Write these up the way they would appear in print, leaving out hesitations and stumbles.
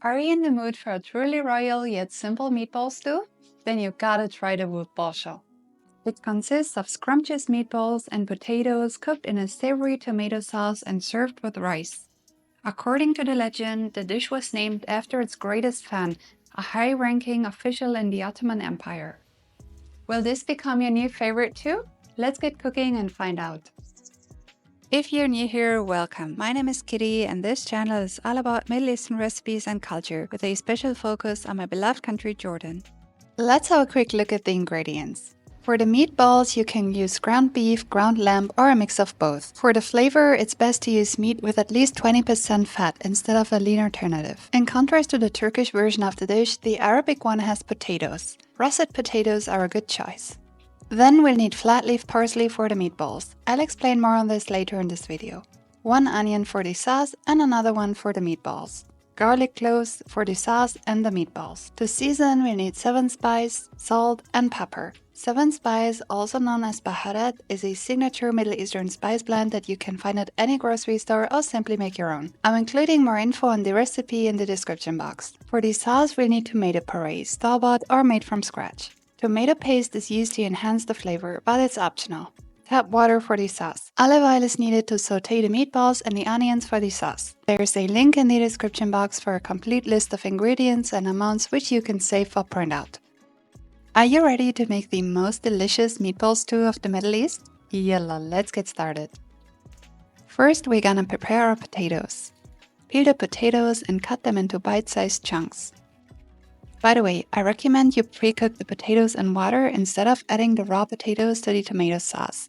Are you in the mood for a truly royal yet simple meatball stew? Then you gotta try the Wootball Show. It consists of scrumptious meatballs and potatoes cooked in a savory tomato sauce and served with rice. According to the legend, the dish was named after its greatest fan, a high-ranking official in the Ottoman Empire. Will this become your new favorite too? Let's get cooking and find out. If you're new here, welcome. My name is Kitty, and this channel is all about Middle Eastern recipes and culture, with a special focus on my beloved country, Jordan. Let's have a quick look at the ingredients. For the meatballs, you can use ground beef, ground lamb, or a mix of both. For the flavor, it's best to use meat with at least 20% fat instead of a lean alternative. In contrast to the Turkish version of the dish, the Arabic one has potatoes. Russet potatoes are a good choice. Then we'll need flat leaf parsley for the meatballs. I'll explain more on this later in this video. 1 onion for the sauce and another one for the meatballs. Garlic cloves for the sauce and the meatballs. To season, we'll need 7 spice, salt, and pepper. 7 spice, also known as baharat, is a signature Middle Eastern spice blend that you can find at any grocery store or simply make your own. I'm including more info on the recipe in the description box. For the sauce, we'll need tomato puree, store-bought or made from scratch. Tomato paste is used to enhance the flavor, but it's optional. Tap water for the sauce. Olive oil is needed to saute the meatballs and the onions for the sauce. There's a link in the description box for a complete list of ingredients and amounts which you can save for printout. Are you ready to make the most delicious meatball stew of the Middle East? Yalla, let's get started. First, we're gonna prepare our potatoes. Peel the potatoes and cut them into bite-sized chunks. By the way, I recommend you pre-cook the potatoes in water instead of adding the raw potatoes to the tomato sauce.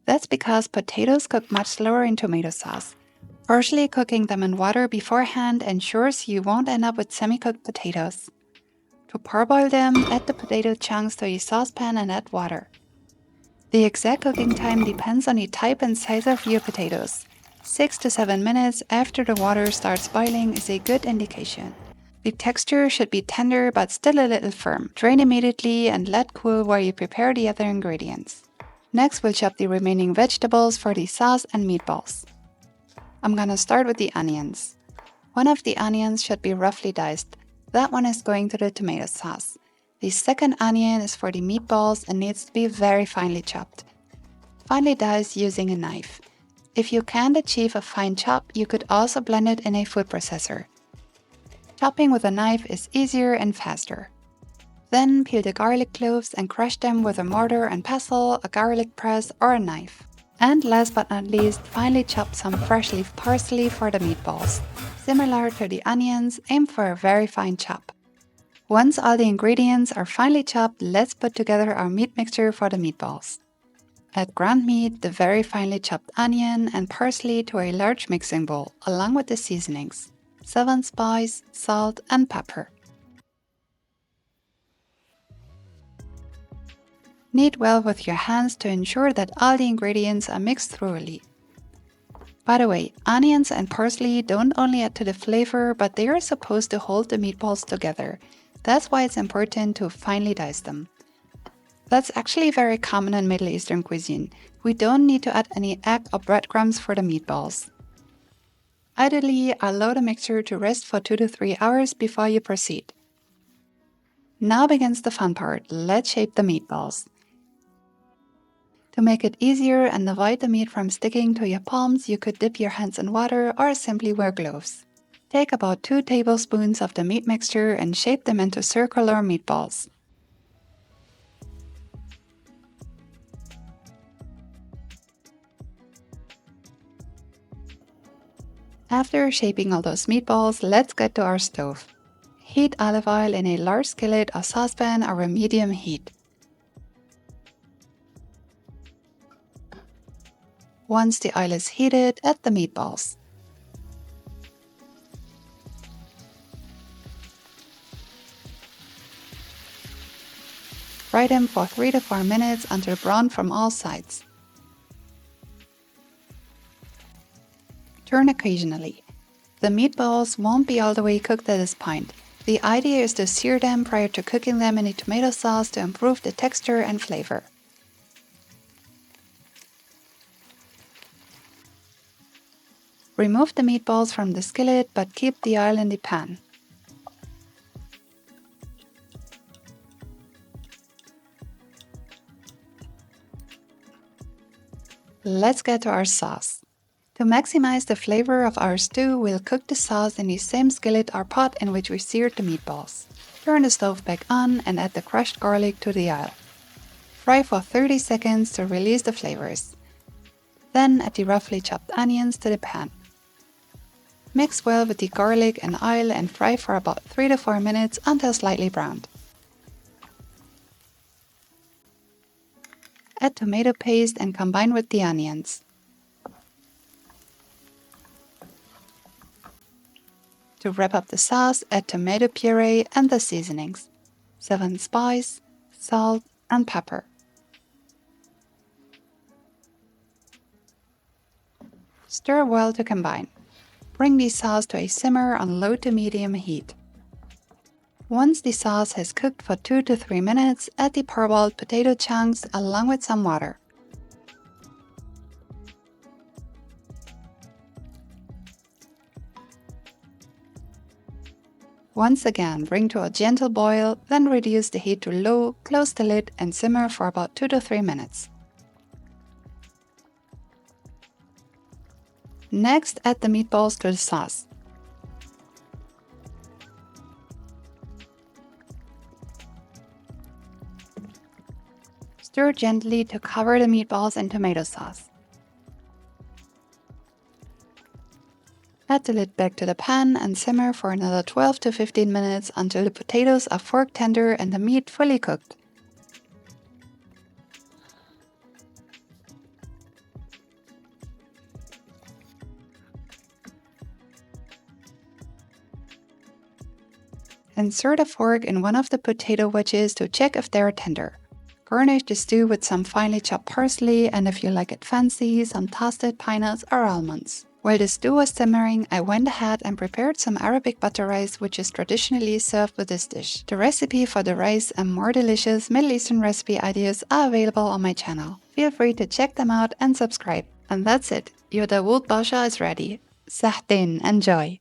That's because potatoes cook much slower in tomato sauce. Partially cooking them in water beforehand ensures you won't end up with semi-cooked potatoes. To parboil them, add the potato chunks to a saucepan and add water. The exact cooking time depends on the type and size of your potatoes. 6 to 7 minutes after the water starts boiling is a good indication. The texture should be tender but still a little firm. Drain immediately and let cool while you prepare the other ingredients. Next, we'll chop the remaining vegetables for the sauce and meatballs. I'm gonna start with the onions. One of the onions should be roughly diced. That one is going to the tomato sauce. The second onion is for the meatballs and needs to be very finely chopped. Finely dice using a knife. If you can't achieve a fine chop, you could also blend it in a food processor. Chopping with a knife is easier and faster. Then peel the garlic cloves and crush them with a mortar and pestle, a garlic press, or a knife. And last but not least, finely chop some fresh leaf parsley for the meatballs. Similar to the onions, aim for a very fine chop. Once all the ingredients are finely chopped, let's put together our meat mixture for the meatballs. Add ground meat, the very finely chopped onion, and parsley to a large mixing bowl, along with the seasonings. 7 spice, salt, and pepper. Knead well with your hands to ensure that all the ingredients are mixed thoroughly. By the way, onions and parsley don't only add to the flavor, but they are supposed to hold the meatballs together. That's why it's important to finely dice them. That's actually very common in Middle Eastern cuisine. We don't need to add any egg or breadcrumbs for the meatballs. Ideally, allow the mixture to rest for 2 to 3 hours before you proceed. Now begins the fun part. Let's shape the meatballs. To make it easier and avoid the meat from sticking to your palms, you could dip your hands in water or simply wear gloves. Take about 2 tablespoons of the meat mixture and shape them into circular meatballs. After shaping all those meatballs, let's get to our stove. Heat olive oil in a large skillet or saucepan over medium heat. Once the oil is heated, add the meatballs. Fry them for 3 to 4 minutes until brown from all sides. Turn occasionally. The meatballs won't be all the way cooked at this point. The idea is to sear them prior to cooking them in a tomato sauce to improve the texture and flavor. Remove the meatballs from the skillet but keep the oil in the pan. Let's get to our sauce. To maximize the flavor of our stew, we'll cook the sauce in the same skillet or pot in which we seared the meatballs. Turn the stove back on and add the crushed garlic to the oil. Fry for 30 seconds to release the flavors. Then add the roughly chopped onions to the pan. Mix well with the garlic and oil and fry for about 3 to 4 minutes until slightly browned. Add tomato paste and combine with the onions. To wrap up the sauce, add tomato puree and the seasonings, 7 spice, salt, and pepper. Stir well to combine. Bring the sauce to a simmer on low to medium heat. Once the sauce has cooked for 2 to 3 minutes, add the parboiled potato chunks along with some water. Once again, bring to a gentle boil, then reduce the heat to low, close the lid and simmer for about 2 to 3 minutes. Next, add the meatballs to the sauce. Stir gently to cover the meatballs in tomato sauce. Add the lid back to the pan and simmer for another 12 to 15 minutes until the potatoes are fork tender and the meat fully cooked. Insert a fork in one of the potato wedges to check if they are tender. Garnish the stew with some finely chopped parsley and, if you like it fancy, some toasted pine nuts or almonds. While the stew was simmering, I went ahead and prepared some Arabic butter rice, which is traditionally served with this dish. The recipe for the rice and more delicious Middle Eastern recipe ideas are available on my channel. Feel free to check them out and subscribe. And that's it, your Dawood Basha is ready. Sahtin, enjoy!